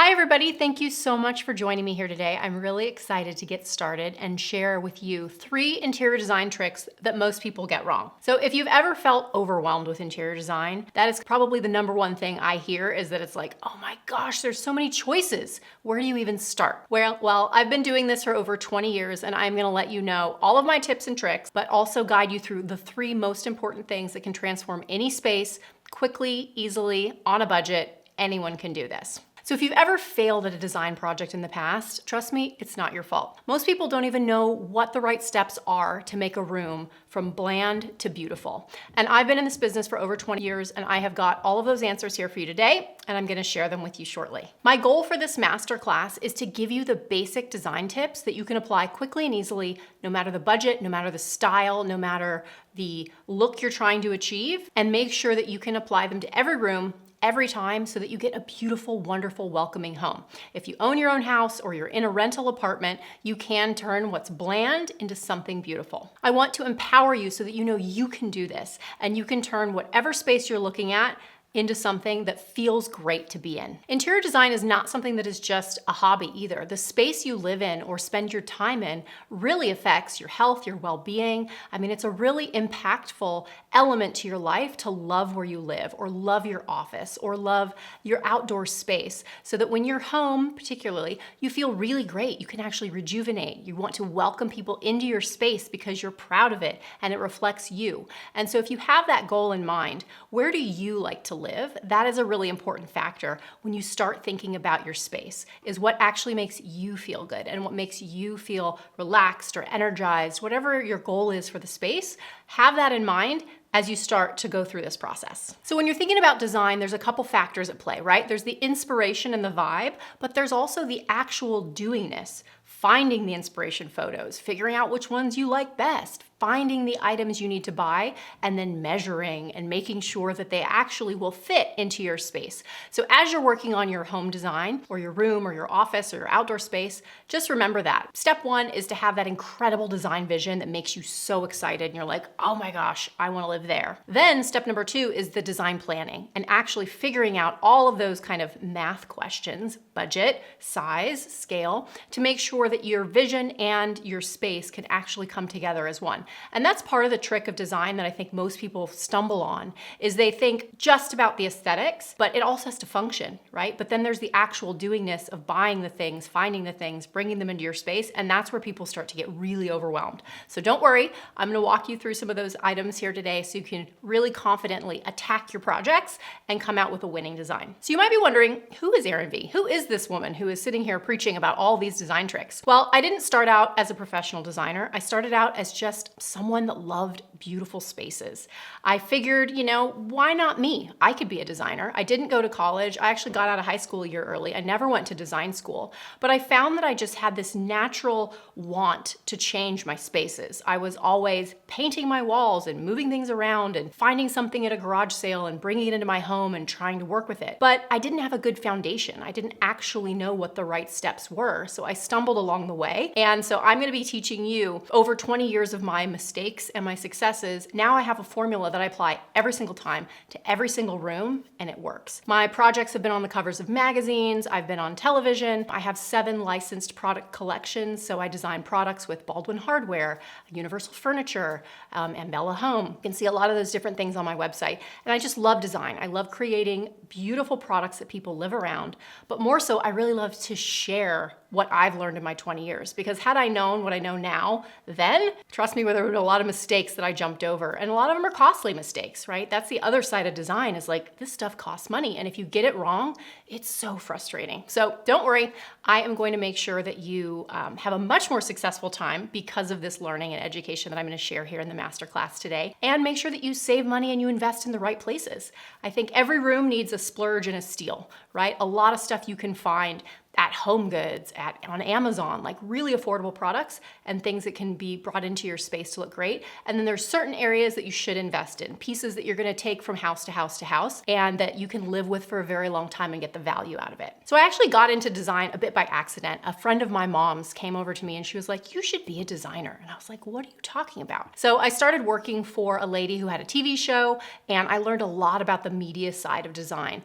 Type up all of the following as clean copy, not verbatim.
Hi everybody, thank you so much for joining me here today. I'm really excited to get started and share with you 3 interior design tricks that most people get wrong. So if you've ever felt overwhelmed with interior design, that is probably the number one thing I hear is that it's like, oh my gosh, there's so many choices. Where do you even start? Well, I've been doing this for over 20 years and I'm gonna let you know all of my tips and tricks, but also guide you through the 3 most important things that can transform any space quickly, easily, on a budget. Anyone can do this. So if you've ever failed at a design project in the past, trust me, it's not your fault. Most people don't even know what the right steps are to make a room from bland to beautiful. And I've been in this business for over 20 years and I have got all of those answers here for you today, and I'm gonna share them with you shortly. My goal for this masterclass is to give you the basic design tips that you can apply quickly and easily, no matter the budget, no matter the style, no matter the look you're trying to achieve, and make sure that you can apply them to every room every time so that you get a beautiful, wonderful, welcoming home. If you own your own house or you're in a rental apartment, you can turn what's bland into something beautiful. I want to empower you so that you know you can do this and you can turn whatever space you're looking at into something that feels great to be in. Interior design is not something that is just a hobby either. The space you live in or spend your time in really affects your health, your well-being. I mean, it's a really impactful element to your life to love where you live or love your office or love your outdoor space so that when you're home, particularly, you feel really great. You can actually rejuvenate. You want to welcome people into your space because you're proud of it and it reflects you. And so if you have that goal in mind, where do you like to live? That is a really important factor when you start thinking about your space, is what actually makes you feel good and what makes you feel relaxed or energized. Whatever your goal is for the space, have that in mind as you start to go through this process. So when you're thinking about design, there's a couple factors at play, right? There's the inspiration and the vibe, but there's also the actual doingness, finding the inspiration photos, figuring out which ones you like best, finding the items you need to buy, and then measuring and making sure that they actually will fit into your space. So as you're working on your home design or your room or your office or your outdoor space, just remember that. Step 1 is to have that incredible design vision that makes you so excited and you're like, oh my gosh, I wanna live there. Then step number 2 is the design planning and actually figuring out all of those kind of math questions, budget, size, scale, to make sure that your vision and your space can actually come together as one. And that's part of the trick of design that I think most people stumble on, is they think just about the aesthetics, but it also has to function, right? But then there's the actual doingness of buying the things, finding the things, bringing them into your space, and that's where people start to get really overwhelmed. So don't worry, I'm gonna walk you through some of those items here today so you can really confidently attack your projects and come out with a winning design. So you might be wondering, who is Erin V? Who is this woman who is sitting here preaching about all these design tricks? Well, I didn't start out as a professional designer. I started out as just someone that loved beautiful spaces. I figured, why not me? I could be a designer. I didn't go to college. I actually got out of high school a year early. I never went to design school, but I found that I just had this natural want to change my spaces. I was always painting my walls and moving things around and finding something at a garage sale and bringing it into my home and trying to work with it. But I didn't have a good foundation. I didn't actually know what the right steps were. So I stumbled along the way. And so I'm gonna be teaching you over 20 years of my mistakes and my successes. Now I have a formula that I apply every single time to every single room, and it works. My projects have been on the covers of magazines. I've been on television. I have 7 licensed product collections. So I design products with Baldwin Hardware, Universal Furniture, and Bella Home. You can see a lot of those different things on my website. And I just love design. I love creating beautiful products that people live around. But more so, I really love to share what I've learned in my 20 years. Because had I known what I know now, then, trust me, there were a lot of mistakes that I jumped over. And a lot of them are costly mistakes, right? That's the other side of design, is like, this stuff costs money. And if you get it wrong, it's so frustrating. So don't worry, I am going to make sure that you have a much more successful time because of this learning and education that I'm gonna share here in the masterclass today. And make sure that you save money and you invest in the right places. I think every room needs a splurge and a steal, right? A lot of stuff you can find at Home Goods, on Amazon, like really affordable products and things that can be brought into your space to look great. And then there's certain areas that you should invest in, pieces that you're gonna take from house to house to house and that you can live with for a very long time and get the value out of it. So I actually got into design a bit by accident. A friend of my mom's came over to me and she was like, you should be a designer. And I was like, what are you talking about? So I started working for a lady who had a TV show and I learned a lot about the media side of design.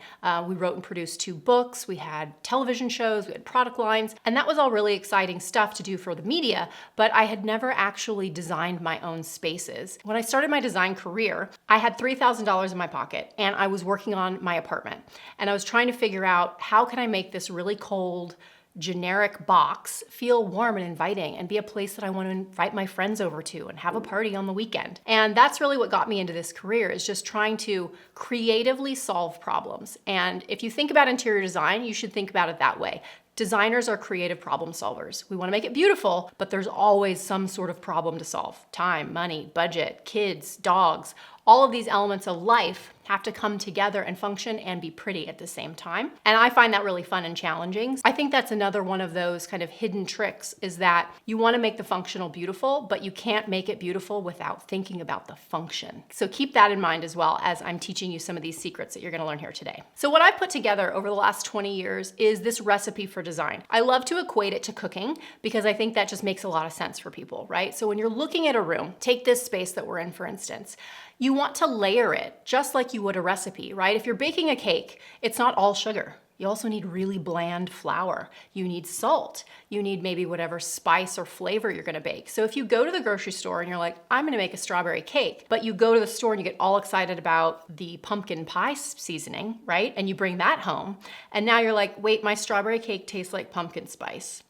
We wrote and produced 2 books, we had television shows, we had product lines, and that was all really exciting stuff to do for the media, but I had never actually designed my own spaces. When I started my design career, I had $3,000 in my pocket and I was working on my apartment. And I was trying to figure out how can I make this really cold, generic box feel warm and inviting and be a place that I want to invite my friends over to and have a party on the weekend. And that's really what got me into this career, is just trying to creatively solve problems. And if you think about interior design, you should think about it that way. Designers are creative problem solvers. We want to make it beautiful, but there's always some sort of problem to solve. Time, money, budget, kids, dogs, all of these elements of life have to come together and function and be pretty at the same time. And I find that really fun and challenging. I think that's another one of those kind of hidden tricks, is that you want to make the functional beautiful, but you can't make it beautiful without thinking about the function. So keep that in mind as well as I'm teaching you some of these secrets that you're going to learn here today. So what I've put together over the last 20 years is this recipe for design. I love to equate it to cooking because I think that just makes a lot of sense for people, right? So when you're looking at a room, take this space that we're in, for instance, you want to layer it just like you would a recipe, right? If you're baking a cake, it's not all sugar. You also need really bland flour. You need salt. You need maybe whatever spice or flavor you're gonna bake. So if you go to the grocery store and you're like, I'm gonna make a strawberry cake, but you go to the store and you get all excited about the pumpkin pie seasoning, right? And you bring that home, and now you're like, wait, my strawberry cake tastes like pumpkin spice.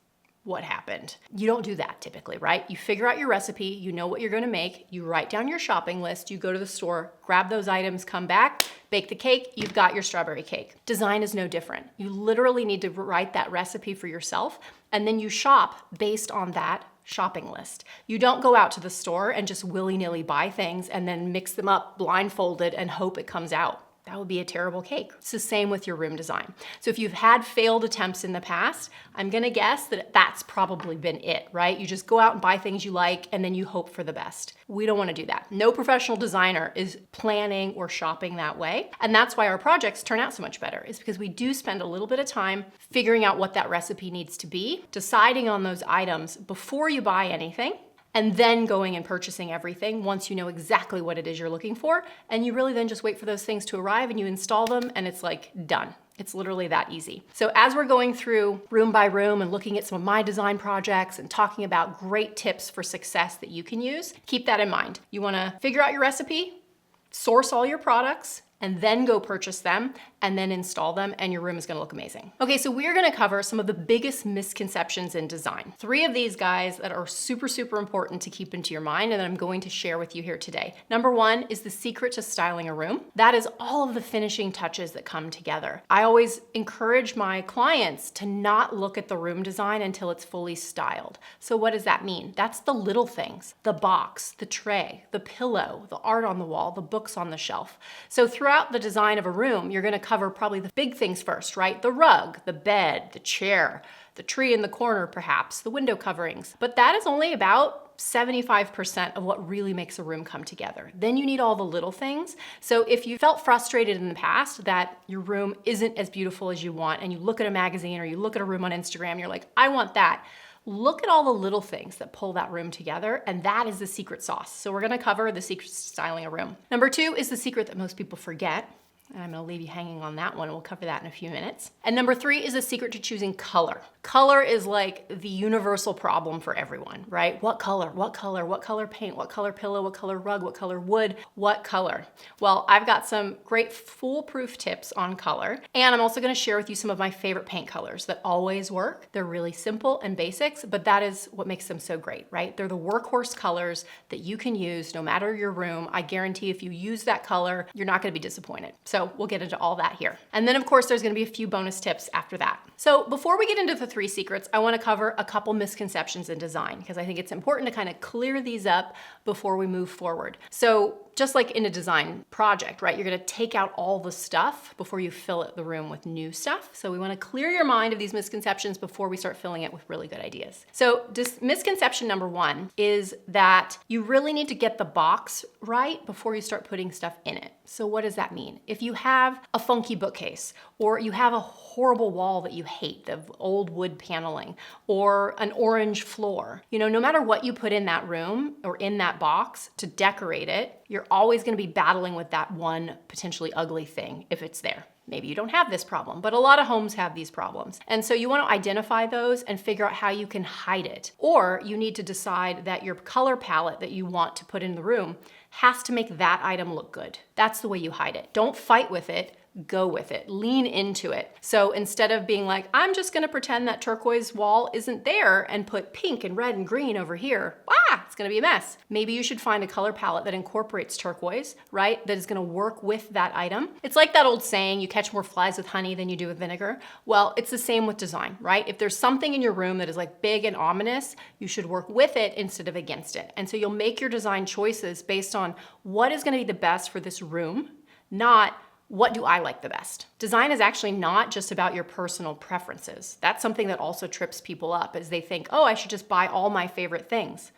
What happened? You don't do that typically, right? You figure out your recipe, you know what you're gonna make, you write down your shopping list, you go to the store, grab those items, come back, bake the cake, you've got your strawberry cake. Design is no different. You literally need to write that recipe for yourself, and then you shop based on that shopping list. You don't go out to the store and just willy-nilly buy things and then mix them up blindfolded and hope it comes out. That would be a terrible cake. It's the same with your room design. So if you've had failed attempts in the past, I'm gonna guess that that's probably been it, right? You just go out and buy things you like and then you hope for the best. We don't wanna do that. No professional designer is planning or shopping that way. And that's why our projects turn out so much better, is because we do spend a little bit of time figuring out what that recipe needs to be, deciding on those items before you buy anything, and then going and purchasing everything once you know exactly what it is you're looking for. And you really then just wait for those things to arrive and you install them and it's like done. It's literally that easy. So as we're going through room by room and looking at some of my design projects and talking about great tips for success that you can use, keep that in mind. You wanna figure out your recipe, source all your products, and then go purchase them and then install them, and your room is gonna look amazing. Okay, so we're gonna cover some of the biggest misconceptions in design. 3 of these guys that are super, super important to keep into your mind and that I'm going to share with you here today. Number 1 is the secret to styling a room. That is all of the finishing touches that come together. I always encourage my clients to not look at the room design until it's fully styled. So what does that mean? That's the little things, the box, the tray, the pillow, the art on the wall, the books on the shelf. So throughout the design of a room, you're gonna cover probably the big things first, right? The rug, the bed, the chair, the tree in the corner perhaps, the window coverings. But that is only about 75% of what really makes a room come together. Then you need all the little things. So if you felt frustrated in the past that your room isn't as beautiful as you want, and you look at a magazine or you look at a room on Instagram, and you're like, I want that. Look at all the little things that pull that room together, and that is the secret sauce. So we're gonna cover the secret to styling a room. Number 2 is the secret that most people forget. And I'm gonna leave you hanging on that one. We'll cover that in a few minutes. And number 3 is the secret to choosing color. Color is like the universal problem for everyone, right? What color, what color, what color paint, what color pillow, what color rug, what color wood, what color? Well, I've got some great foolproof tips on color. And I'm also gonna share with you some of my favorite paint colors that always work. They're really simple and basics, but that is what makes them so great, right? They're the workhorse colors that you can use no matter your room. I guarantee if you use that color, you're not gonna be disappointed. So we'll get into all that here. And then of course, there's gonna be a few bonus tips after that. So before we get into the 3 secrets, I wanna cover a couple misconceptions in design because I think it's important to kind of clear these up before we move forward. So just like in a design project, right? You're gonna take out all the stuff before you fill the room with new stuff. So we wanna clear your mind of these misconceptions before we start filling it with really good ideas. So misconception number one is that you really need to get the box right before you start putting stuff in it. So what does that mean? If you have a funky bookcase, or you have a horrible wall that you hate, the old wood paneling, or an orange floor, no matter what you put in that room or in that box to decorate it, you're always gonna be battling with that one potentially ugly thing if it's there. Maybe you don't have this problem, but a lot of homes have these problems. And so you want to identify those and figure out how you can hide it. Or you need to decide that your color palette that you want to put in the room has to make that item look good. That's the way you hide it. Don't fight with it. Go with it, lean into it. So instead of being like, I'm just gonna pretend that turquoise wall isn't there and put pink and red and green over here, it's gonna be a mess. Maybe you should find a color palette that incorporates turquoise, right? That is gonna work with that item. It's like that old saying, you catch more flies with honey than you do with vinegar. Well, it's the same with design, right? If there's something in your room that is like big and ominous, you should work with it instead of against it. And so you'll make your design choices based on what is gonna be the best for this room, not what do I like the best? Design is actually not just about your personal preferences. That's something that also trips people up, is they think, oh, I should just buy all my favorite things.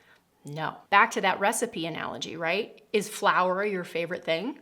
No. Back to that recipe analogy, right? Is flour your favorite thing?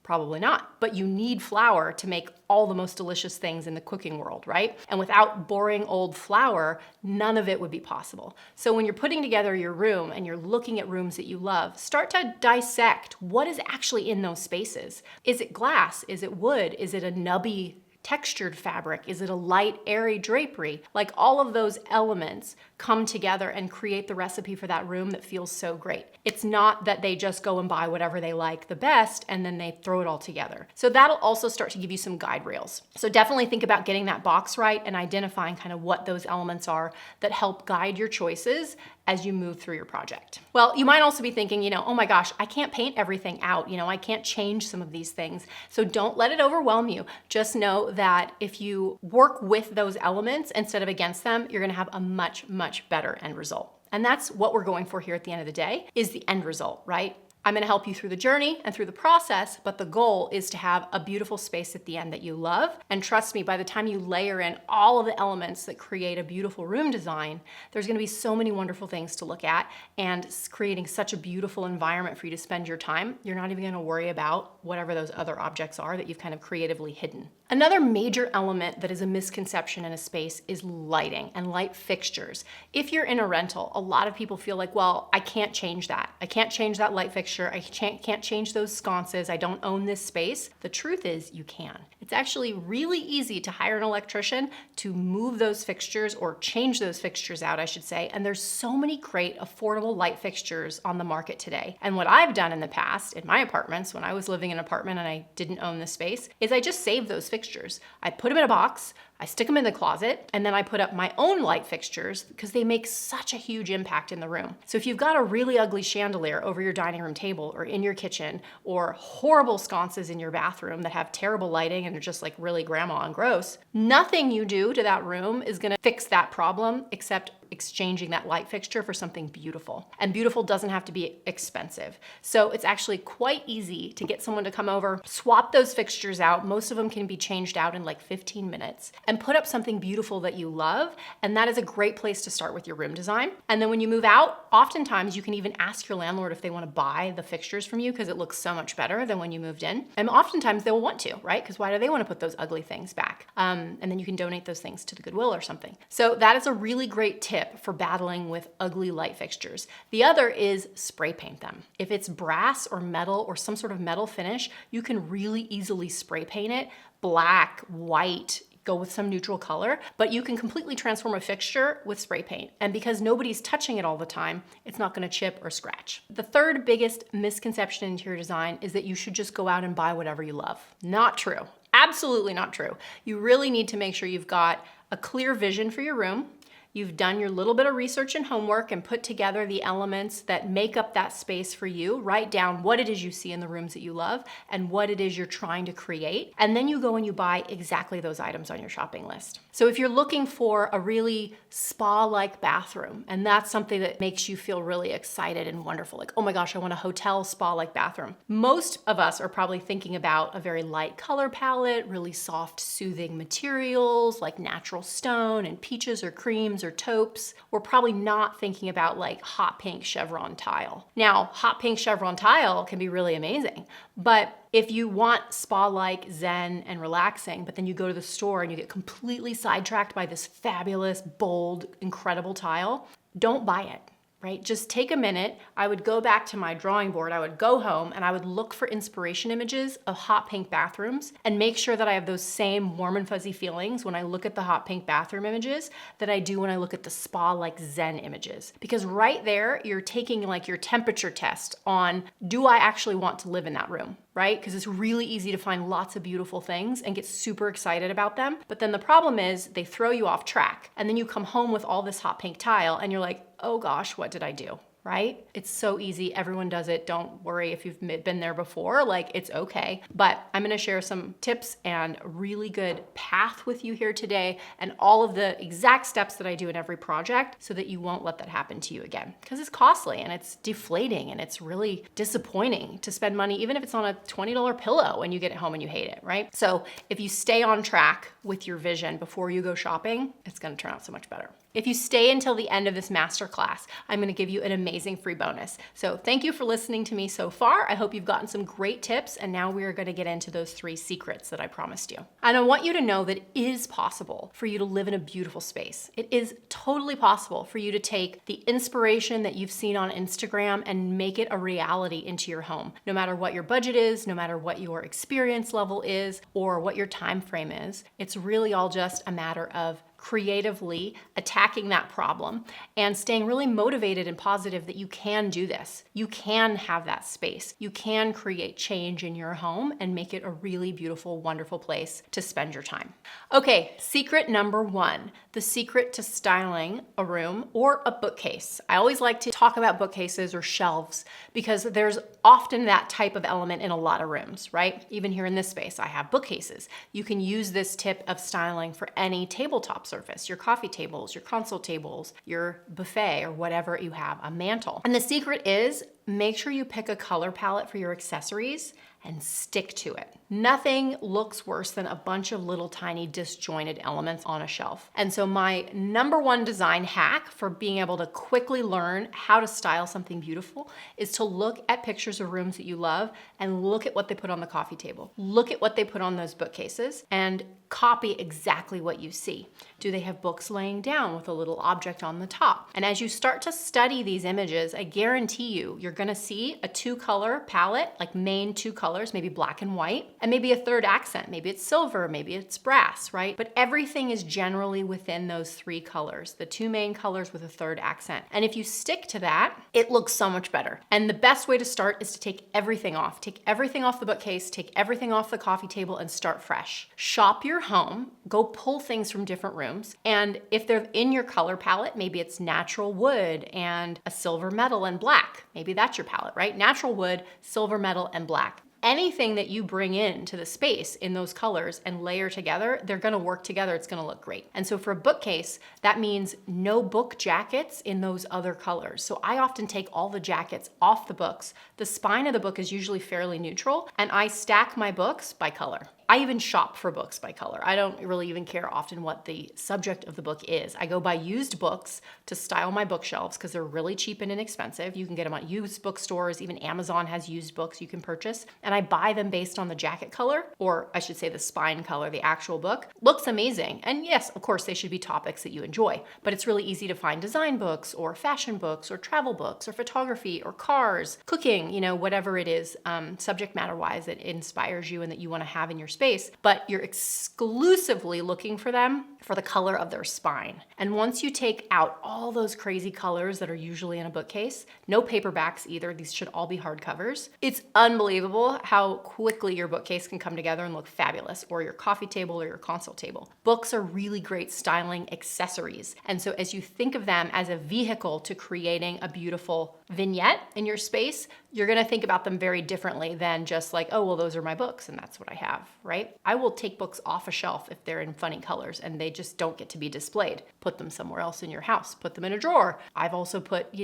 Probably not, but you need flour to make all the most delicious things in the cooking world, right? And without boring old flour, none of it would be possible. So when you're putting together your room and you're looking at rooms that you love, start to dissect what is actually in those spaces. Is it glass? Is it wood? Is it a nubby textured fabric? Is it a light, airy drapery? Like all of those elements come together and create the recipe for that room that feels so great. It's not that they just go and buy whatever they like the best and then they throw it all together. So that'll also start to give you some guide rails. So definitely think about getting that box right and identifying kind of what those elements are that help guide your choices as you move through your project. Well, you might also be thinking, oh my gosh, I can't paint everything out. I can't change some of these things. So don't let it overwhelm you. Just know that if you work with those elements instead of against them, you're gonna have a much, much better end result. And that's what we're going for here at the end of the day, is the end result, right? I'm gonna help you through the journey and through the process, but the goal is to have a beautiful space at the end that you love. And trust me, by the time you layer in all of the elements that create a beautiful room design, there's gonna be so many wonderful things to look at and creating such a beautiful environment for you to spend your time. You're not even gonna worry about whatever those other objects are that you've kind of creatively hidden. Another major element that is a misconception in a space is lighting and light fixtures. If you're in a rental, a lot of people feel like, well, I can't change that. I can't change that light fixture. I can't change those sconces. I don't own this space. The truth is you can. It's actually really easy to hire an electrician to move those fixtures or change those fixtures out, I should say. And there's so many great affordable light fixtures on the market today. And what I've done in the past in my apartments, when I was living in an apartment and I didn't own this space, is I just saved those fixtures. I put them in a box, I stick them in the closet, and then I put up my own light fixtures because they make such a huge impact in the room. So if you've got a really ugly chandelier over your dining room table or in your kitchen, or horrible sconces in your bathroom that have terrible lighting and are just like really grandma and gross, nothing you do to that room is gonna fix that problem except exchanging that light fixture for something beautiful. And beautiful doesn't have to be expensive. So it's actually quite easy to get someone to come over, swap those fixtures out. Most of them can be changed out in like 15 minutes and put up something beautiful that you love. And that is a great place to start with your room design. And then when you move out, oftentimes you can even ask your landlord if they want to buy the fixtures from you because it looks so much better than when you moved in. And oftentimes they'll want to, right? Because why do they want to put those ugly things back? And then you can donate those things to the Goodwill or something. So that is a really great tip for battling with ugly light fixtures. The other is spray paint them. If it's brass or metal or some sort of metal finish, you can really easily spray paint it black, white, go with some neutral color, but you can completely transform a fixture with spray paint. And because nobody's touching it all the time, it's not gonna chip or scratch. The third biggest misconception in interior design is that you should just go out and buy whatever you love. Not true. Absolutely not true. You really need to make sure you've got a clear vision for your room. You've done your little bit of research and homework and put together the elements that make up that space for you. Write down what it is you see in the rooms that you love and what it is you're trying to create. And then you go and you buy exactly those items on your shopping list. So if you're looking for a really spa-like bathroom, and that's something that makes you feel really excited and wonderful, like, oh my gosh, I want a hotel spa-like bathroom. Most of us are probably thinking about a very light color palette, really soft, soothing materials like natural stone and peaches or creams or taupes. We're probably not thinking about like hot pink chevron tile. Now, hot pink chevron tile can be really amazing, but if you want spa-like, zen, and relaxing, but then you go to the store and you get completely sidetracked by this fabulous, bold, incredible tile, don't buy it. Right? Just take a minute. I would go back to my drawing board. I would go home and I would look for inspiration images of hot pink bathrooms and make sure that I have those same warm and fuzzy feelings when I look at the hot pink bathroom images that I do when I look at the spa like zen images. Because right there, you're taking like your temperature test on, do I actually want to live in that room? Right? Because it's really easy to find lots of beautiful things and get super excited about them. But then the problem is they throw you off track. And then you come home with all this hot pink tile and you're like, oh gosh, what did I do? Right? It's so easy. Everyone does it. Don't worry if you've been there before, like it's okay. But I'm going to share some tips and a really good path with you here today and all of the exact steps that I do in every project so that you won't let that happen to you again. Because it's costly and it's deflating and it's really disappointing to spend money, even if it's on a $20 pillow and you get it home and you hate it, right? So if you stay on track with your vision before you go shopping, it's going to turn out so much better. If you stay until the end of this masterclass, I'm going to give you an amazing free bonus. So thank you for listening to me so far. I hope you've gotten some great tips, and now we are going to get into those 3 secrets that I promised you. And I want you to know that it is possible for you to live in a beautiful space. It is totally possible for you to take the inspiration that you've seen on Instagram and make it a reality into your home. No matter what your budget is, no matter what your experience level is, or what your time frame is, it's really all just a matter of creatively attacking that problem and staying really motivated and positive that you can do this. You can have that space. You can create change in your home and make it a really beautiful, wonderful place to spend your time. Okay, secret number 1, the secret to styling a room or a bookcase. I always like to talk about bookcases or shelves because there's often that type of element in a lot of rooms, right? Even here in this space, I have bookcases. You can use this tip of styling for any tabletop surface, your coffee tables, your console tables, your buffet, or whatever you have, a mantle. And the secret is make sure you pick a color palette for your accessories and stick to it. Nothing looks worse than a bunch of little tiny disjointed elements on a shelf. And so my number 1 design hack for being able to quickly learn how to style something beautiful is to look at pictures of rooms that you love and look at what they put on the coffee table. Look at what they put on those bookcases and copy exactly what you see. Do they have books laying down with a little object on the top? And as you start to study these images, I guarantee you, you're gonna see a 2-color palette, like main 2 colors, maybe black and white, and maybe a 3rd accent. Maybe it's silver, maybe it's brass, right? But everything is generally within those 3 colors, the 2 main colors with a 3rd accent. And if you stick to that, it looks so much better. And the best way to start is to take everything off. Take everything off the bookcase, take everything off the coffee table, and start fresh. Shop your home, go pull things from different rooms, and if they're in your color palette, maybe it's natural wood and a silver metal and black. Maybe that's your palette, right? Natural wood, silver metal, and black. Anything that you bring into the space in those colors and layer together, they're gonna work together, it's gonna look great. And so for a bookcase, that means no book jackets in those other colors. So I often take all the jackets off the books. The spine of the book is usually fairly neutral, and I stack my books by color. I even shop for books by color. I don't really even care often what the subject of the book is. I go buy used books to style my bookshelves because they're really cheap and inexpensive. You can get them at used bookstores. Even Amazon has used books you can purchase. And I buy them based on the jacket color, or I should say the spine color, the actual book. Looks amazing. And yes, of course, they should be topics that you enjoy. But it's really easy to find design books or fashion books or travel books or photography or cars, cooking, whatever it is, subject matter wise that inspires you and that you want to have in your space, but you're exclusively looking for them for the color of their spine. And once you take out all those crazy colors that are usually in a bookcase, no paperbacks either, these should all be hardcovers, it's unbelievable how quickly your bookcase can come together and look fabulous, or your coffee table or your console table. Books are really great styling accessories. And so as you think of them as a vehicle to creating a beautiful vignette in your space, you're gonna think about them very differently than just like, oh, well, those are my books and that's what I have, right? right? I will take books off a shelf if they're in funny colors and they just don't get to be displayed. Put them somewhere else in your house, put them in a drawer. I've also put,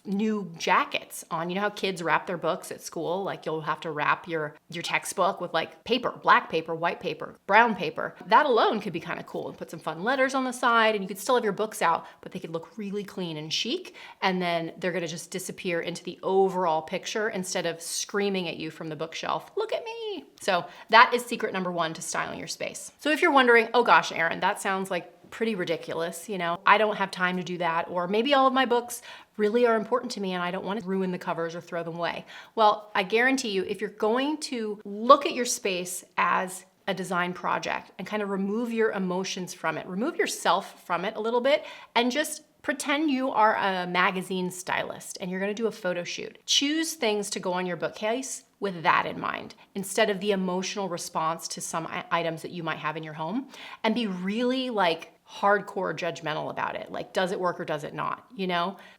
new jackets on. You know how kids wrap their books at school? Like you'll have to wrap your textbook with like paper, black paper, white paper, brown paper. That alone could be kind of cool. And put some fun letters on the side and you could still have your books out, but they could look really clean and chic. And then they're gonna just disappear into the overall picture instead of screaming at you from the bookshelf, look at me. So that is secret number one to styling your space. So if you're wondering, oh gosh, Erin, that sounds like pretty ridiculous, I don't have time to do that, or maybe all of my books really are important to me and I don't want to ruin the covers or throw them away. Well, I guarantee you, if you're going to look at your space as a design project and kind of remove your emotions from it, remove yourself from it a little bit, and just pretend you are a magazine stylist and you're gonna do a photo shoot. Choose things to go on your bookcase with that in mind, instead of the emotional response to some items that you might have in your home, and be really like hardcore judgmental about it. Like, does it work or does it not?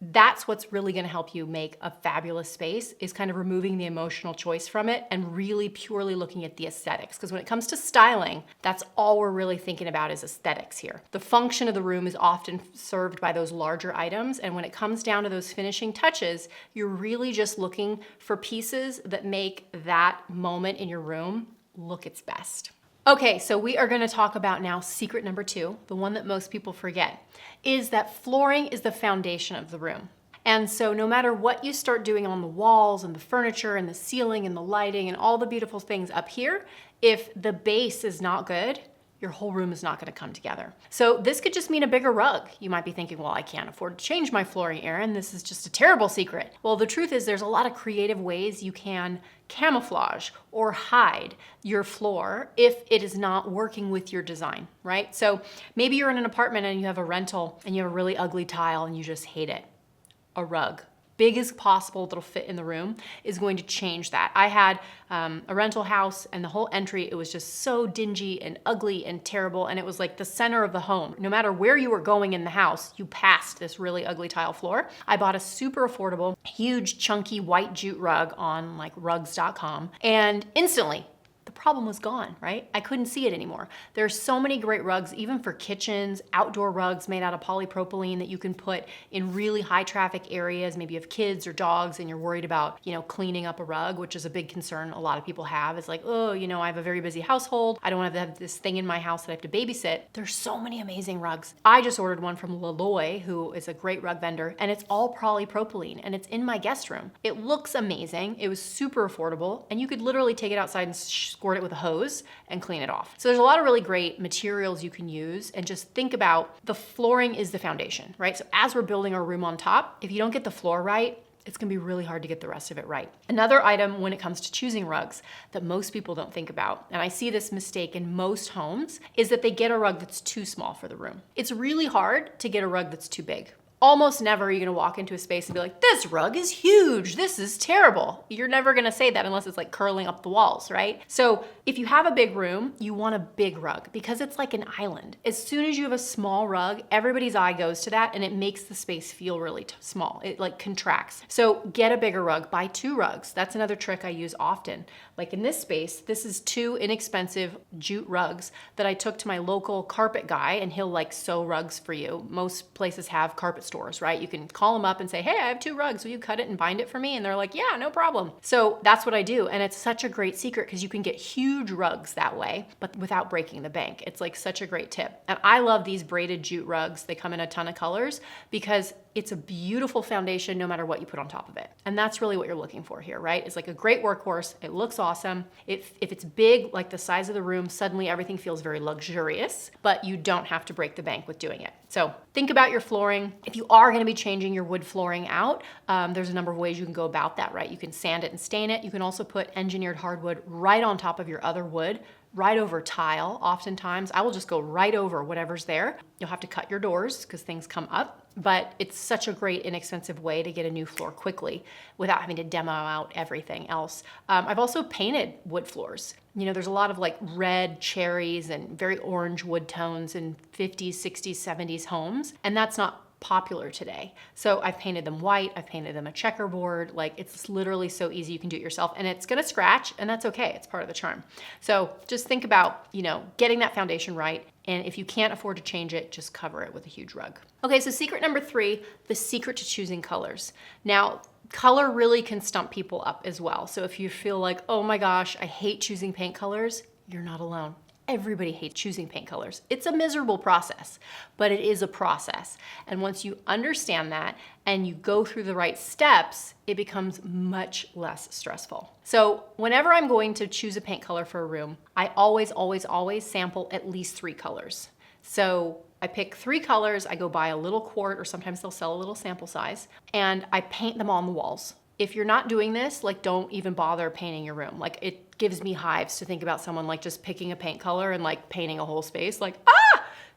That's what's really gonna help you make a fabulous space, is kind of removing the emotional choice from it and really purely looking at the aesthetics. Because when it comes to styling, that's all we're really thinking about is aesthetics here. The function of the room is often served by those larger items. And when it comes down to those finishing touches, you're really just looking for pieces that make that moment in your room look its best. Okay, so we are gonna talk about now secret number two, the one that most people forget, is that flooring is the foundation of the room. And so no matter what you start doing on the walls and the furniture and the ceiling and the lighting and all the beautiful things up here, if the base is not good, your whole room is not gonna come together. So this could just mean a bigger rug. You might be thinking, well, I can't afford to change my flooring, Erin. This is just a terrible secret. Well, the truth is there's a lot of creative ways you can camouflage or hide your floor if it is not working with your design, right? So maybe you're in an apartment and you have a rental and you have a really ugly tile and you just hate it. A rug, big as possible that'll fit in the room, is going to change that. I had a rental house and the whole entry, it was just so dingy and ugly and terrible, and it was like the center of the home. No matter where you were going in the house, you passed this really ugly tile floor. I bought a super affordable, huge, chunky white jute rug on like rugs.com, and instantly, the problem was gone, right? I couldn't see it anymore. There's so many great rugs, even for kitchens, outdoor rugs made out of polypropylene that you can put in really high traffic areas. Maybe you have kids or dogs and you're worried about, cleaning up a rug, which is a big concern a lot of people have. It's like, oh, I have a very busy household. I don't want to have this thing in my house that I have to babysit. There's so many amazing rugs. I just ordered one from Laloy, who is a great rug vendor, and it's all polypropylene and it's in my guest room. It looks amazing. It was super affordable, and you could literally take it outside and squirt it with a hose and clean it off. So there's a lot of really great materials you can use, and just think about the flooring is the foundation, right? So as we're building our room on top, if you don't get the floor right, it's gonna be really hard to get the rest of it right. Another item when it comes to choosing rugs that most people don't think about, and I see this mistake in most homes, is that they get a rug that's too small for the room. It's really hard to get a rug that's too big. Almost never are you gonna walk into a space and be like, this rug is huge, this is terrible. You're never gonna say that unless it's like curling up the walls, right? So if you have a big room, you want a big rug because it's like an island. As soon as you have a small rug, everybody's eye goes to that and it makes the space feel really small. It like contracts. So get a bigger rug, buy 2 rugs. That's another trick I use often. Like in this space, this is 2 inexpensive jute rugs that I took to my local carpet guy, and he'll like sew rugs for you. Most places have carpet stores, right? You can call them up and say, hey, I have 2 rugs. Will you cut it and bind it for me? And they're like, yeah, no problem. So that's what I do. And it's such a great secret because you can get huge rugs that way, but without breaking the bank. It's like such a great tip. And I love these braided jute rugs. They come in a ton of colors because it's a beautiful foundation no matter what you put on top of it. And that's really what you're looking for here, right? It's like a great workhorse. It looks awesome. If it's big, like the size of the room, suddenly everything feels very luxurious, but you don't have to break the bank with doing it. So think about your flooring. If you are gonna be changing your wood flooring out, there's a number of ways you can go about that, right? You can sand it and stain it. You can also put engineered hardwood right on top of your other wood, right over tile. Oftentimes, I will just go right over whatever's there. You'll have to cut your doors because things come up, but it's such a great inexpensive way to get a new floor quickly without having to demo out everything else. I've also painted wood floors. There's a lot of like red cherries and very orange wood tones in 50s, 60s, 70s homes, and that's not popular today. So I've painted them white, I've painted them a checkerboard, like it's literally so easy, you can do it yourself, and it's gonna scratch, and that's okay, it's part of the charm. So just think about, getting that foundation right, and if you can't afford to change it, just cover it with a huge rug. Okay, so secret number 3, the secret to choosing colors. Now, color really can stump people up as well. So if you feel like, oh my gosh, I hate choosing paint colors, you're not alone. Everybody hates choosing paint colors. It's a miserable process, but it is a process. And once you understand that and you go through the right steps, it becomes much less stressful. So whenever I'm going to choose a paint color for a room, I always sample at least 3 colors. So I pick 3 colors, I go buy a little quart, or sometimes they'll sell a little sample size, and I paint them on the walls. If you're not doing this, like, don't even bother painting your room. Like, it gives me hives to think about someone like just picking a paint color and like painting a whole space. Like,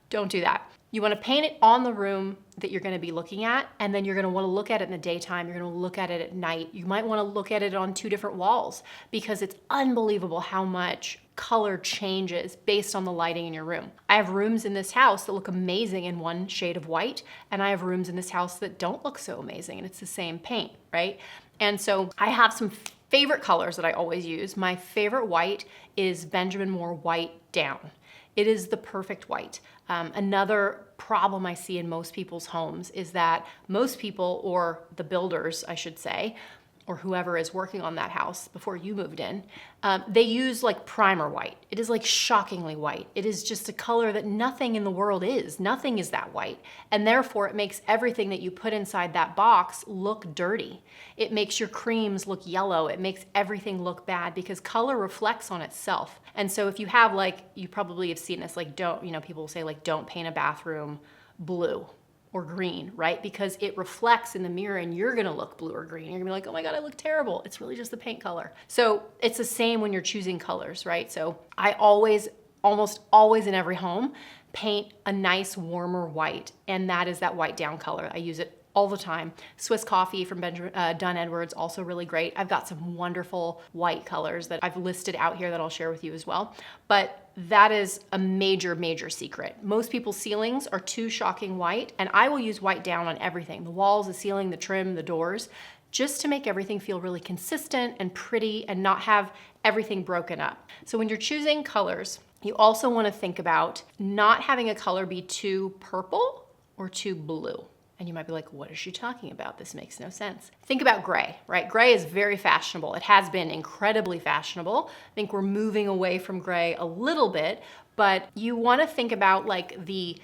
don't do that. You want to paint it on the room that you're going to be looking at, and then you're going to want to look at it in the daytime. You're going to look at it at night. You might want to look at it on 2 different walls, because it's unbelievable how much color changes based on the lighting in your room. I have rooms in this house that look amazing in one shade of white, and I have rooms in this house that don't look so amazing, and it's the same paint, right? And so I have some favorite colors that I always use. My favorite white is Benjamin Moore White Down. It is the perfect white. Another problem I see in most people's homes is that most people, or the builders, I should say, or whoever is working on that house before you moved in, they use like primer white. It is like shockingly white. It is just a color that nothing in the world is. Nothing is that white. And therefore it makes everything that you put inside that box look dirty. It makes your creams look yellow. It makes everything look bad, because color reflects on itself. And so if you have, like, you probably have seen this, like, people will say, like, don't paint a bathroom blue or green, right? Because it reflects in the mirror and you're gonna look blue or green. You're gonna be like, oh my God, I look terrible. It's really just the paint color. So it's the same when you're choosing colors, right? So I almost always in every home, paint a nice warmer white, and that is that white down color. I use it all the time. Swiss Coffee from Dunn Edwards, also really great. I've got some wonderful white colors that I've listed out here that I'll share with you as well. But that is a major, major secret. Most people's ceilings are too shocking white, and I will use white down on everything. The walls, the ceiling, the trim, the doors, just to make everything feel really consistent and pretty and not have everything broken up. So when you're choosing colors, you also want to think about not having a color be too purple or too blue. And you might be like, what is she talking about? This makes no sense. Think about gray, right? Gray is very fashionable. It has been incredibly fashionable. I think we're moving away from gray a little bit, but you want to think about like the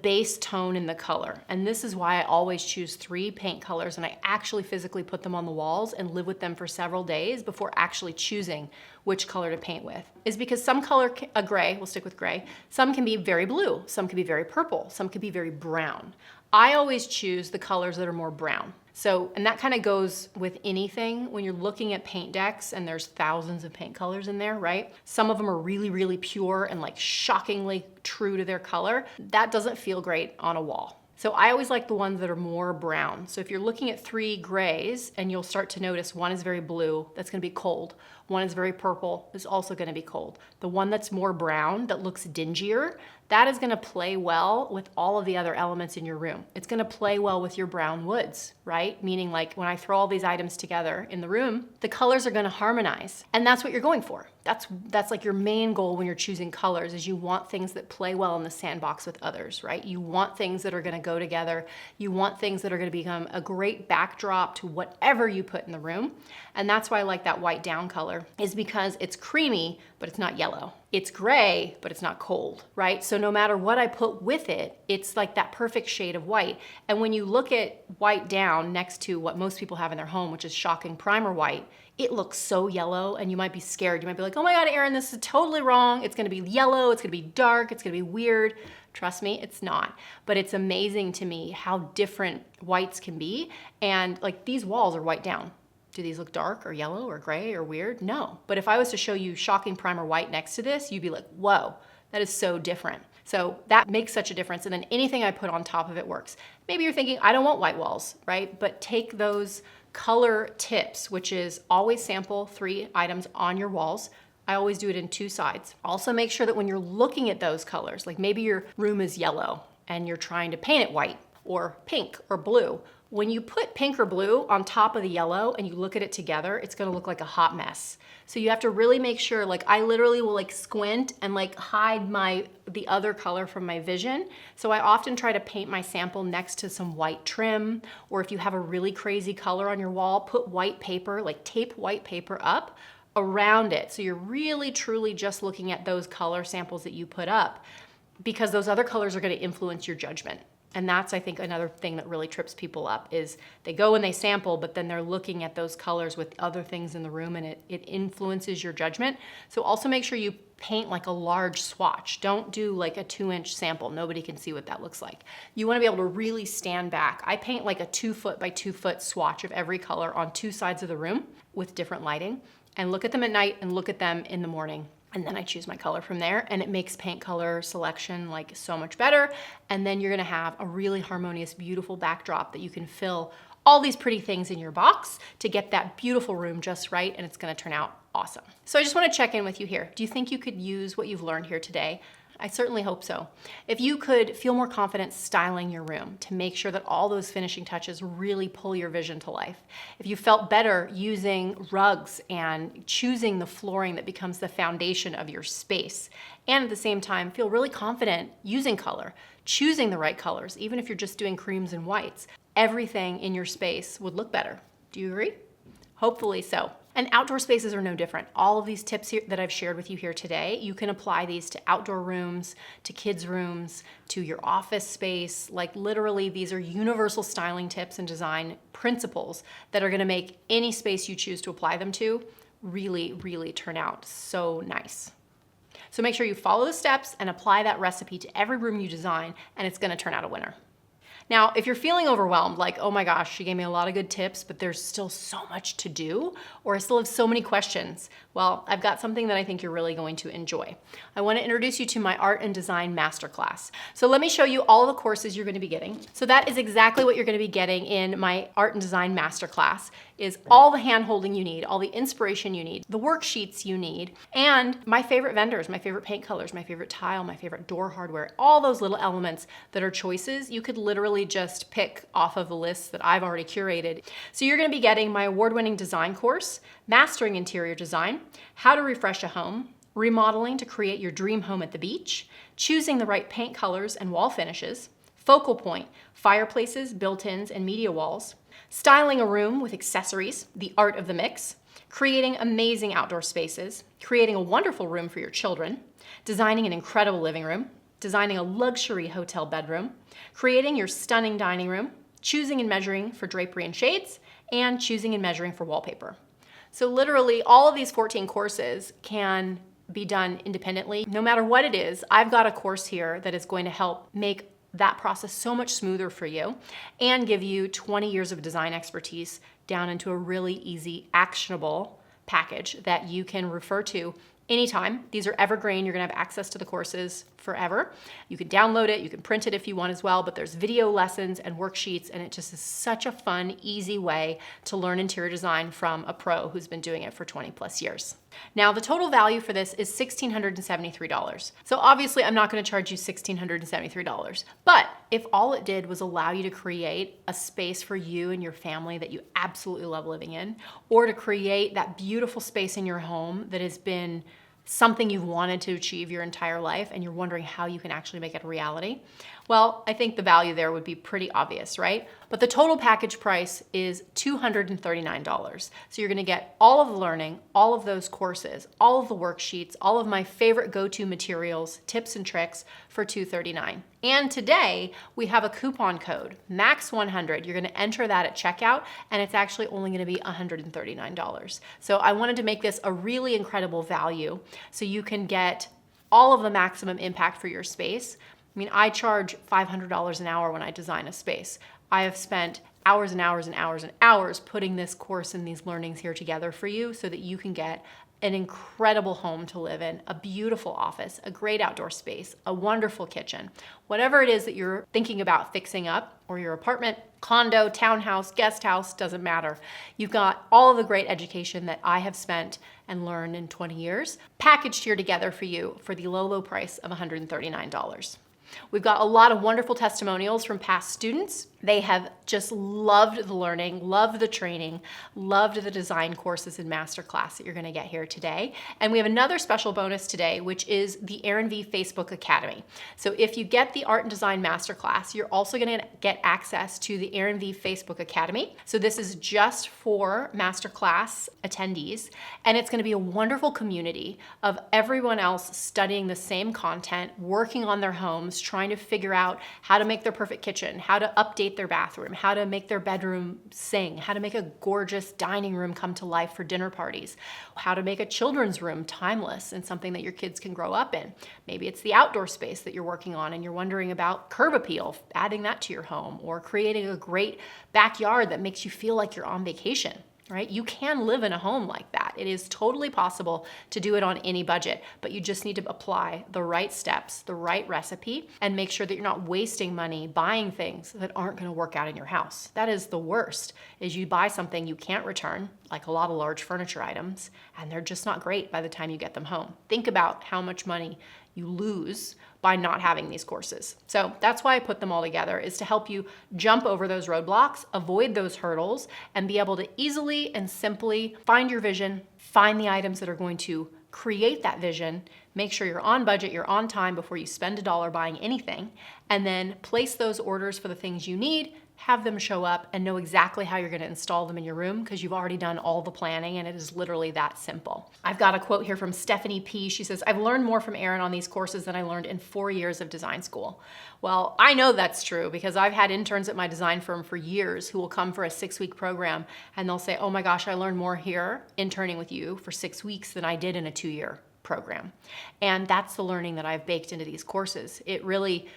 base tone in the color. And this is why I always choose 3 paint colors, and I actually physically put them on the walls and live with them for several days before actually choosing which color to paint with. Is because some color, gray, we'll stick with gray, some can be very blue, some can be very purple, some can be very brown. I always choose the colors that are more brown. So, and that kind of goes with anything when you're looking at paint decks and there's thousands of paint colors in there, right? Some of them are really, really pure and like shockingly true to their color. That doesn't feel great on a wall. So I always like the ones that are more brown. So if you're looking at 3 grays, and you'll start to notice one is very blue, that's gonna be cold. One is very purple, is also gonna be cold. The one that's more brown, that looks dingier, that is gonna play well with all of the other elements in your room. It's gonna play well with your brown woods, right? Meaning like when I throw all these items together in the room, the colors are gonna harmonize. And that's what you're going for. That's like your main goal when you're choosing colors, is you want things that play well in the sandbox with others, right? You want things that are gonna go together. You want things that are gonna become a great backdrop to whatever you put in the room. And that's why I like that white down color, is because it's creamy, but it's not yellow. It's gray, but it's not cold, right? So no matter what I put with it, it's like that perfect shade of white. And when you look at white down next to what most people have in their home, which is shocking primer white, it looks so yellow, and you might be scared. You might be like, oh my God, Erin, this is totally wrong. It's gonna be yellow, it's gonna be dark, it's gonna be weird. Trust me, it's not. But it's amazing to me how different whites can be. And like, these walls are white down. Do these look dark or yellow or gray or weird? No. But if I was to show you shocking primer white next to this, you'd be like, whoa, that is so different. So that makes such a difference. And then anything I put on top of it works. Maybe you're thinking, I don't want white walls, right? But take those color tips, which is always sample 3 items on your walls. I always do it in 2 sides. Also make sure that when you're looking at those colors, like maybe your room is yellow and you're trying to paint it white. or pink or blue. When you put pink or blue on top of the yellow and you look at it together, it's gonna look like a hot mess. So you have to really make sure, like I literally will like squint and like hide the other color from my vision. So I often try to paint my sample next to some white trim, or if you have a really crazy color on your wall, put white paper, like tape white paper up around it. So you're really truly just looking at those color samples that you put up, because those other colors are gonna influence your judgment. And that's, I think, another thing that really trips people up is they go and they sample, but then they're looking at those colors with other things in the room and it influences your judgment. So also make sure you paint like a large swatch. Don't do like a 2-inch sample. Nobody can see what that looks like. You wanna be able to really stand back. I paint like a 2-foot by 2-foot swatch of every color on 2 sides of the room with different lighting, and look at them at night and look at them in the morning. And then I choose my color from there, and it makes paint color selection like so much better. And then you're gonna have a really harmonious, beautiful backdrop that you can fill all these pretty things in your box to get that beautiful room just right, and it's gonna turn out awesome. So I just wanna check in with you here. Do you think you could use what you've learned here today? I certainly hope so. If you could feel more confident styling your room to make sure that all those finishing touches really pull your vision to life. If you felt better using rugs and choosing the flooring that becomes the foundation of your space, and at the same time feel really confident using color, choosing the right colors, even if you're just doing creams and whites, everything in your space would look better. Do you agree? Hopefully so. And outdoor spaces are no different. All of these tips here that I've shared with you here today, you can apply these to outdoor rooms, to kids' rooms, to your office space. Like literally, these are universal styling tips and design principles that are gonna make any space you choose to apply them to really, really turn out so nice. So make sure you follow the steps and apply that recipe to every room you design, and it's gonna turn out a winner. Now, if you're feeling overwhelmed, like, oh my gosh, she gave me a lot of good tips, but there's still so much to do, or I still have so many questions, well, I've got something that I think you're really going to enjoy. I want to introduce you to my Art and Design Masterclass. So let me show you all the courses you're going to be getting. So that is exactly what you're going to be getting in my Art and Design Masterclass, is all the hand-holding you need, all the inspiration you need, the worksheets you need, and my favorite vendors, my favorite paint colors, my favorite tile, my favorite door hardware, all those little elements that are choices you could literally just pick off of the list that I've already curated. So you're gonna be getting my award-winning design course, Mastering Interior Design, How to Refresh a Home, Remodeling to Create Your Dream Home at the Beach, Choosing the Right Paint Colors and Wall Finishes, Focal Point, Fireplaces, Built-ins, and Media Walls, Styling a Room with Accessories, The Art of the Mix, Creating Amazing Outdoor Spaces, Creating a Wonderful Room for Your Children, Designing an Incredible Living Room, Designing a Luxury Hotel Bedroom, Creating Your Stunning Dining Room, Choosing and Measuring for Drapery and Shades, and Choosing and Measuring for Wallpaper. So literally all of these 14 courses can be done independently. No matter what it is, I've got a course here that is going to help make that process so much smoother for you and give you 20 years of design expertise down into a really easy, actionable package that you can refer to anytime. These are evergreen. You're gonna have access to the courses forever. You can download it, you can print it if you want as well, but there's video lessons and worksheets, and it just is such a fun, easy way to learn interior design from a pro who's been doing it for 20 plus years. Now, the total value for this is $1,673. So obviously I'm not gonna charge you $1,673, but if all it did was allow you to create a space for you and your family that you absolutely love living in, or to create that beautiful space in your home that has been something you've wanted to achieve your entire life and you're wondering how you can actually make it a reality, well, I think the value there would be pretty obvious, right? But the total package price is $239. So you're gonna get all of the learning, all of those courses, all of the worksheets, all of my favorite go-to materials, tips and tricks for $239. And today we have a coupon code, MAX100. You're gonna enter that at checkout and it's actually only gonna be $139. So I wanted to make this a really incredible value so you can get all of the maximum impact for your space. I mean, I charge $500 an hour when I design a space. I have spent hours and hours and hours and hours putting this course and these learnings here together for you so that you can get an incredible home to live in, a beautiful office, a great outdoor space, a wonderful kitchen. Whatever it is that you're thinking about fixing up, or your apartment, condo, townhouse, guest house, doesn't matter. You've got all of the great education that I have spent and learned in 20 years, packaged here together for you for the low, low price of $139. We've got a lot of wonderful testimonials from past students. They have just loved the learning, loved the training, loved the design courses and masterclass that you're gonna get here today. And we have another special bonus today, which is the Aaron V Facebook Academy. So if you get the Art and Design Masterclass, you're also gonna get access to the Aaron V Facebook Academy. So this is just for masterclass attendees, and it's gonna be a wonderful community of everyone else studying the same content, working on their homes, trying to figure out how to make their perfect kitchen, how to update their bathroom, how to make their bedroom sing, how to make a gorgeous dining room come to life for dinner parties, how to make a children's room timeless and something that your kids can grow up in. Maybe it's the outdoor space that you're working on and you're wondering about curb appeal, adding that to your home, or creating a great backyard that makes you feel like you're on vacation. Right? You can live in a home like that. It is totally possible to do it on any budget, but you just need to apply the right steps, the right recipe, and make sure that you're not wasting money buying things that aren't going to work out in your house. That is the worst, is you buy something you can't return, like a lot of large furniture items, and they're just not great by the time you get them home. Think about how much money you lose by not having these courses. So that's why I put them all together, is to help you jump over those roadblocks, avoid those hurdles, and be able to easily and simply find your vision, find the items that are going to create that vision, make sure you're on budget, you're on time before you spend $1 buying anything, and then place those orders for the things you need, have them show up, and know exactly how you're gonna install them in your room because you've already done all the planning, and it is literally that simple. I've got a quote here from Stephanie P. She says, "I've learned more from Aaron on these courses than I learned in 4 years of design school." Well, I know that's true because I've had interns at my design firm for years who will come for a 6-week program and they'll say, "Oh my gosh, I learned more here interning with you for 6 weeks than I did in a 2-year program." And that's the learning that I've baked into these courses. It really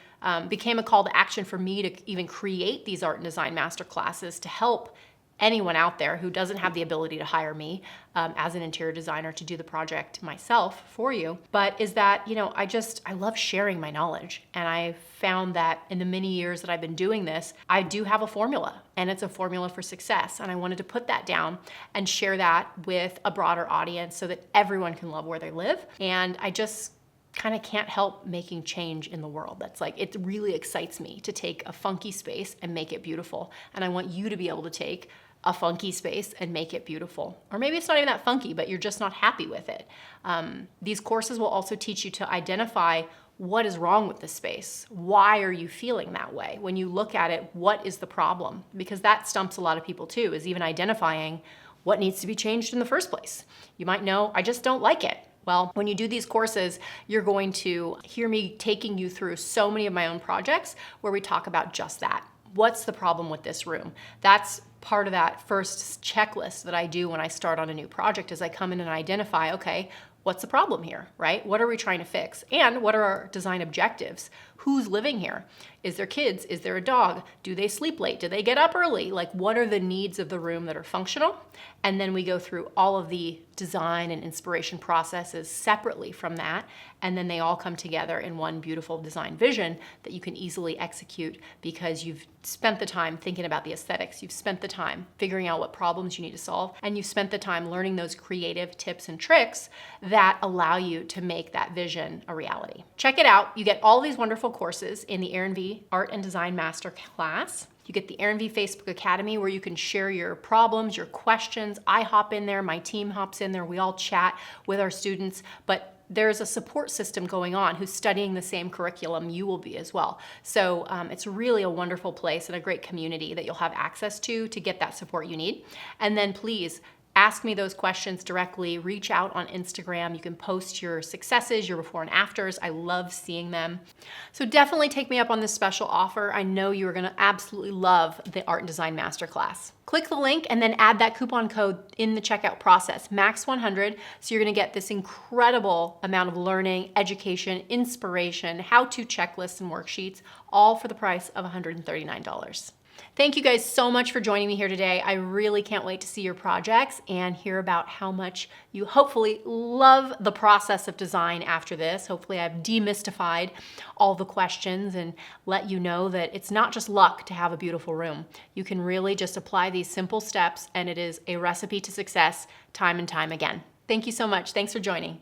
became a call to action for me to even create these art and design master classes to help anyone out there who doesn't have the ability to hire me as an interior designer to do the project myself for you, but is that, I love sharing my knowledge. And I found that in the many years that I've been doing this, I do have a formula, and it's a formula for success. And I wanted to put that down and share that with a broader audience so that everyone can love where they live. And I just kind of can't help making change in the world. That's like, it really excites me to take a funky space and make it beautiful. And I want you to be able to take a funky space and make it beautiful. Or maybe it's not even that funky, but you're just not happy with it. These courses will also teach you to identify what is wrong with the space. Why are you feeling that way? When you look at it, what is the problem? Because that stumps a lot of people too, is even identifying what needs to be changed in the first place. You might know, I just don't like it. Well, when you do these courses, you're going to hear me taking you through so many of my own projects where we talk about just that. What's the problem with this room? That's part of that first checklist that I do when I start on a new project, is I come in and identify, okay, what's the problem here, right? What are we trying to fix? And what are our design objectives? Who's living here? Is there kids? Is there a dog? Do they sleep late? Do they get up early? Like, what are the needs of the room that are functional? And then we go through all of the design and inspiration processes separately from that. And then they all come together in one beautiful design vision that you can easily execute because you've spent the time thinking about the aesthetics. You've spent the time figuring out what problems you need to solve. And you've spent the time learning those creative tips and tricks that allow you to make that vision a reality. Check it out. You get all these wonderful courses in the Aaron V Art and Design Masterclass. You get the Aaron V Facebook Academy where you can share your problems, your questions. I hop in there, my team hops in there, we all chat with our students, but there's a support system going on who's studying the same curriculum you will be as well. So it's really a wonderful place and a great community that you'll have access to get that support you need. And then please, ask me those questions directly, reach out on Instagram. You can post your successes, your before and afters. I love seeing them. So definitely take me up on this special offer. I know you're gonna absolutely love the Art and Design Masterclass. Click the link and then add that coupon code in the checkout process, max100, so you're gonna get this incredible amount of learning, education, inspiration, how-to checklists and worksheets, all for the price of $139. Thank you guys so much for joining me here today. I really can't wait to see your projects and hear about how much you hopefully love the process of design after this. Hopefully I've demystified all the questions and let you know that it's not just luck to have a beautiful room. You can really just apply these simple steps and it is a recipe to success time and time again. Thank you so much. Thanks for joining.